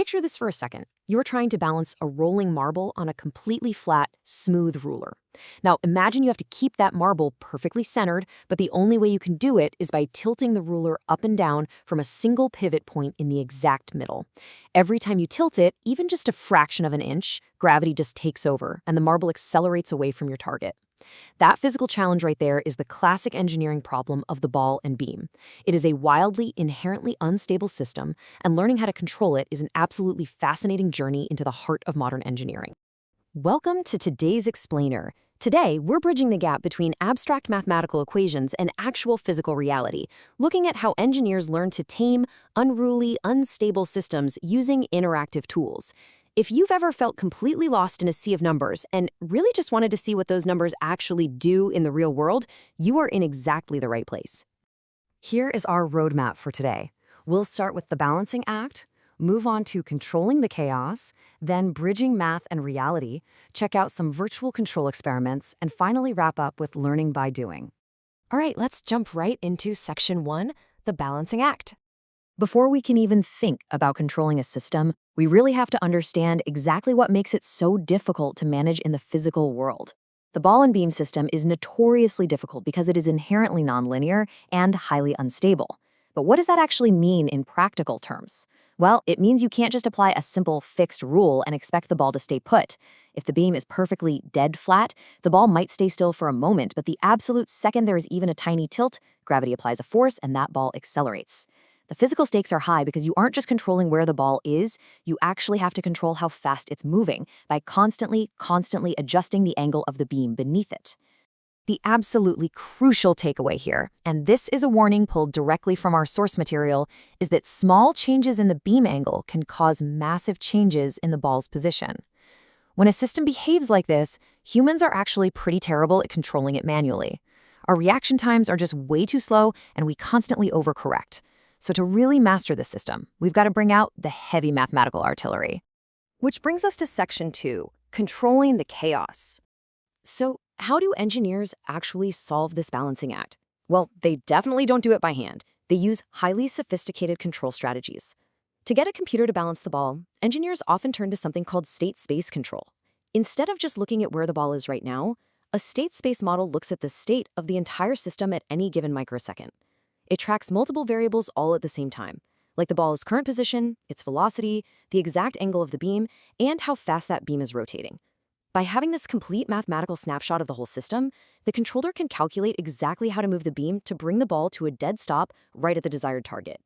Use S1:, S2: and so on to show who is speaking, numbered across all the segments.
S1: Picture this for a second. You're trying to balance a rolling marble on a completely flat, smooth ruler. Now, imagine you have to keep that marble perfectly centered, but the only way you can do it is by tilting the ruler up and down from a single pivot point in the exact middle. Every time you tilt it, even just a fraction of an inch, gravity just takes over, and the marble accelerates away from your target. That physical challenge right there is the classic engineering problem of the ball and beam. It is a wildly, inherently unstable system, and learning how to control it is an absolutely fascinating journey into the heart of modern engineering. Welcome to today's Explainer. Today, we're bridging the gap between abstract mathematical equations and actual physical reality, looking at how engineers learn to tame unruly, unstable systems using interactive tools. If you've ever felt completely lost in a sea of numbers and really just wanted to see what those numbers actually do in the real world, you are in exactly the right place. Here is our roadmap for today. We'll start with the balancing act, move on to controlling the chaos, then bridging math and reality, check out some virtual control experiments, and finally wrap up with learning by doing. All right, let's jump right into section 1, the balancing act. Before we can even think about controlling a system, we really have to understand exactly what makes it so difficult to manage in the physical world. The ball and beam system is notoriously difficult because it is inherently nonlinear and highly unstable. But what does that actually mean in practical terms? Well, it means you can't just apply a simple fixed rule and expect the ball to stay put. If the beam is perfectly dead flat, the ball might stay still for a moment, but the absolute second there is even a tiny tilt, gravity applies a force and that ball accelerates. The physical stakes are high because you aren't just controlling where the ball is, you actually have to control how fast it's moving by constantly adjusting the angle of the beam beneath it. The absolutely crucial takeaway here, and this is a warning pulled directly from our source material, is that small changes in the beam angle can cause massive changes in the ball's position. When a system behaves like this, humans are actually pretty terrible at controlling it manually. Our reaction times are just way too slow, and we constantly overcorrect. So to really master this system, we've got to bring out the heavy mathematical artillery. Which brings us to section 2, controlling the chaos. So how do engineers actually solve this balancing act? Well, they definitely don't do it by hand. They use highly sophisticated control strategies. To get a computer to balance the ball, engineers often turn to something called state-space control. Instead of just looking at where the ball is right now, a state-space model looks at the state of the entire system at any given microsecond. It tracks multiple variables all at the same time, like the ball's current position, its velocity, the exact angle of the beam, and how fast that beam is rotating. By having this complete mathematical snapshot of the whole system, the controller can calculate exactly how to move the beam to bring the ball to a dead stop right at the desired target.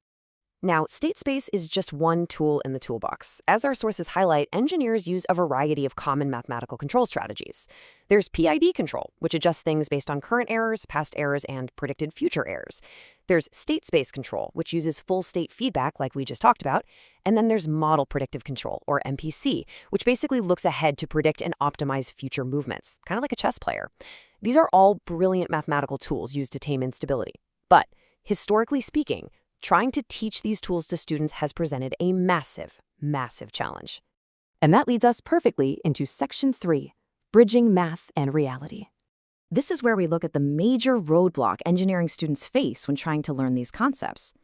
S1: Now, state space is just one tool in the toolbox. As our sources highlight, engineers use a variety of common mathematical control strategies. There's PID control, which adjusts things based on current errors, past errors, and predicted future errors. There's state space control, which uses full state feedback like we just talked about. And then there's model predictive control, or MPC, which basically looks ahead to predict and optimize future movements, kind of like a chess player. These are all brilliant mathematical tools used to tame instability. But historically speaking, trying to teach these tools to students has presented a massive challenge. And that leads us perfectly into section 3, bridging math and reality. This is where we look at the major roadblock engineering students face when trying to learn these concepts.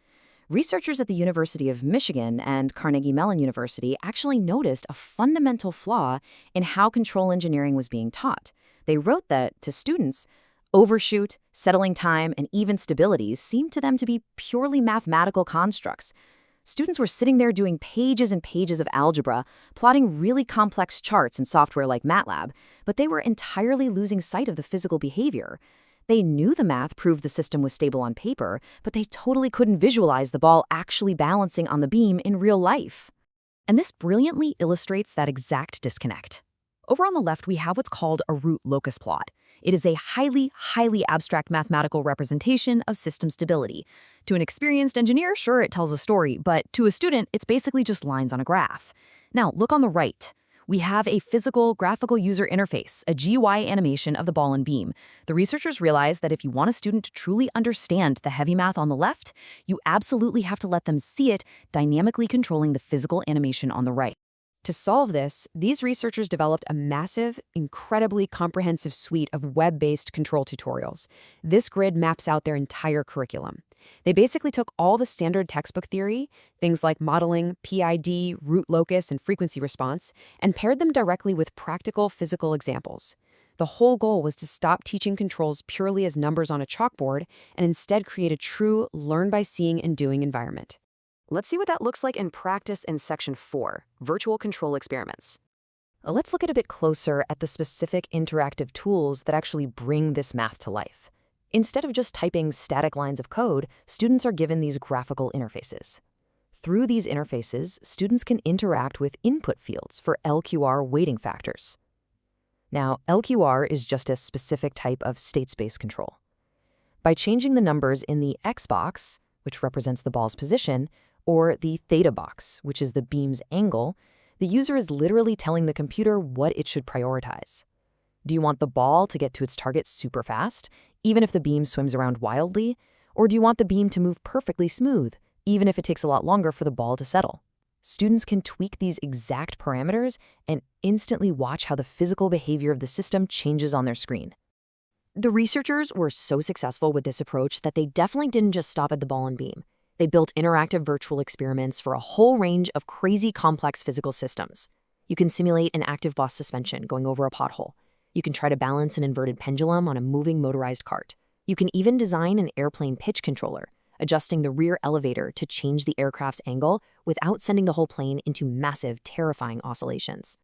S1: Researchers at the University of Michigan and Carnegie Mellon University actually noticed a fundamental flaw in how control engineering was being taught. They wrote that, to students, overshoot, settling time, and even stabilities seemed to them to be purely mathematical constructs. Students were sitting there doing pages and pages of algebra, plotting really complex charts in software like MATLAB, but they were entirely losing sight of the physical behavior. They knew the math proved the system was stable on paper, but they totally couldn't visualize the ball actually balancing on the beam in real life. And this brilliantly illustrates that exact disconnect. Over on the left, we have what's called a root locus plot. It is a highly abstract mathematical representation of system stability. To an experienced engineer, sure, it tells a story, but to a student, it's basically just lines on a graph. Now, look on the right. We have a physical graphical user interface, a GUI animation of the ball and beam. The researchers realized that if you want a student to truly understand the heavy math on the left, you absolutely have to let them see it dynamically controlling the physical animation on the right. To solve this, these researchers developed a massive, incredibly comprehensive suite of web-based control tutorials. This grid maps out their entire curriculum. They basically took all the standard textbook theory, things like modeling, PID, root locus, and frequency response, and paired them directly with practical physical examples. The whole goal was to stop teaching controls purely as numbers on a chalkboard and instead create a true learn by seeing and doing environment. Let's see what that looks like in practice in Section 4, Virtual Control Experiments. Let's look at a bit closer at the specific interactive tools that actually bring this math to life. Instead of just typing static lines of code, students are given these graphical interfaces. Through these interfaces, students can interact with input fields for LQR weighting factors. Now, LQR is just a specific type of state space control. By changing the numbers in the X box, which represents the ball's position, or the theta box, which is the beam's angle, the user is literally telling the computer what it should prioritize. Do you want the ball to get to its target super fast, even if the beam swims around wildly? Or do you want the beam to move perfectly smooth, even if it takes a lot longer for the ball to settle? Students can tweak these exact parameters and instantly watch how the physical behavior of the system changes on their screen. The researchers were so successful with this approach that they definitely didn't just stop at the ball and beam. They built interactive virtual experiments for a whole range of crazy complex physical systems. You can simulate an active bus suspension going over a pothole. You can try to balance an inverted pendulum on a moving motorized cart. You can even design an airplane pitch controller, adjusting the rear elevator to change the aircraft's angle without sending the whole plane into massive, terrifying oscillations.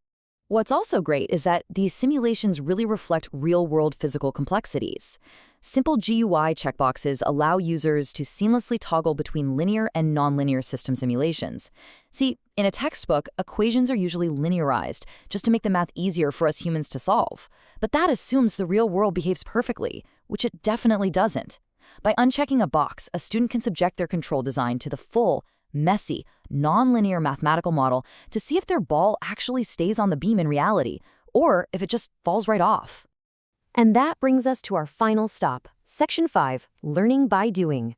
S1: What's also great is that these simulations really reflect real-world physical complexities. Simple GUI checkboxes allow users to seamlessly toggle between linear and nonlinear system simulations. See, in a textbook, equations are usually linearized just to make the math easier for us humans to solve. But that assumes the real world behaves perfectly, which it definitely doesn't. By unchecking a box, a student can subject their control design to the full, messy, nonlinear mathematical model to see if their ball actually stays on the beam in reality, or if it just falls right off. And that brings us to our final stop, Section 5, Learning by Doing.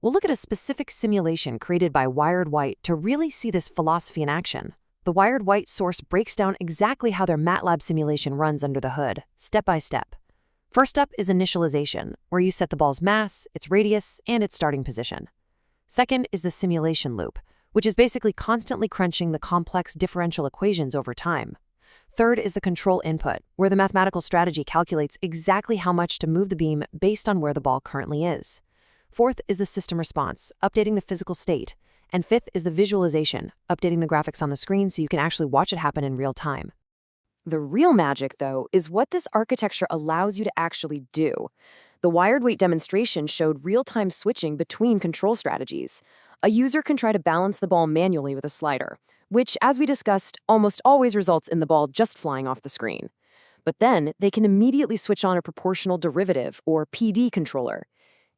S1: We'll look at a specific simulation created by Wired White to really see this philosophy in action. The Wired White source breaks down exactly how their MATLAB simulation runs under the hood, step by step. First up is initialization, where you set the ball's mass, its radius, and its starting position. Second is the simulation loop, which is basically constantly crunching the complex differential equations over time. Third is the control input, where the mathematical strategy calculates exactly how much to move the beam based on where the ball currently is. Fourth is the system response, updating the physical state. And fifth is the visualization, updating the graphics on the screen so you can actually watch it happen in real time. The real magic, though, is what this architecture allows you to actually do. The Wired Weight demonstration showed real-time switching between control strategies. A user can try to balance the ball manually with a slider, which, as we discussed, almost always results in the ball just flying off the screen. But then, they can immediately switch on a proportional derivative, or PD controller.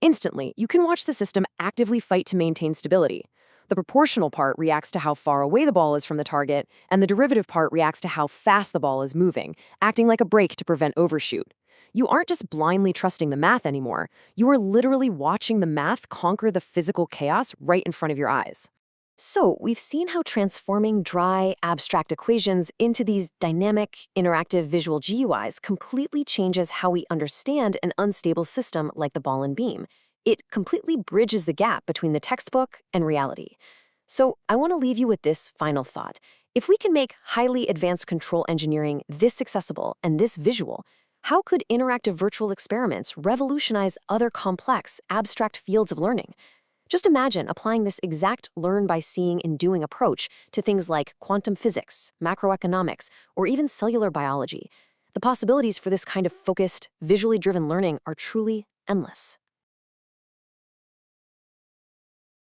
S1: Instantly, you can watch the system actively fight to maintain stability. The proportional part reacts to how far away the ball is from the target, and the derivative part reacts to how fast the ball is moving, acting like a brake to prevent overshoot. You aren't just blindly trusting the math anymore. You are literally watching the math conquer the physical chaos right in front of your eyes. So, we've seen how transforming dry, abstract equations into these dynamic, interactive visual GUIs completely changes how we understand an unstable system like the ball and beam. It completely bridges the gap between the textbook and reality. So, I want to leave you with this final thought. If we can make highly advanced control engineering this accessible and this visual, how could interactive virtual experiments revolutionize other complex, abstract fields of learning? Just imagine applying this exact learn by seeing and doing approach to things like quantum physics, macroeconomics, or even cellular biology. The possibilities for this kind of focused, visually driven learning are truly endless.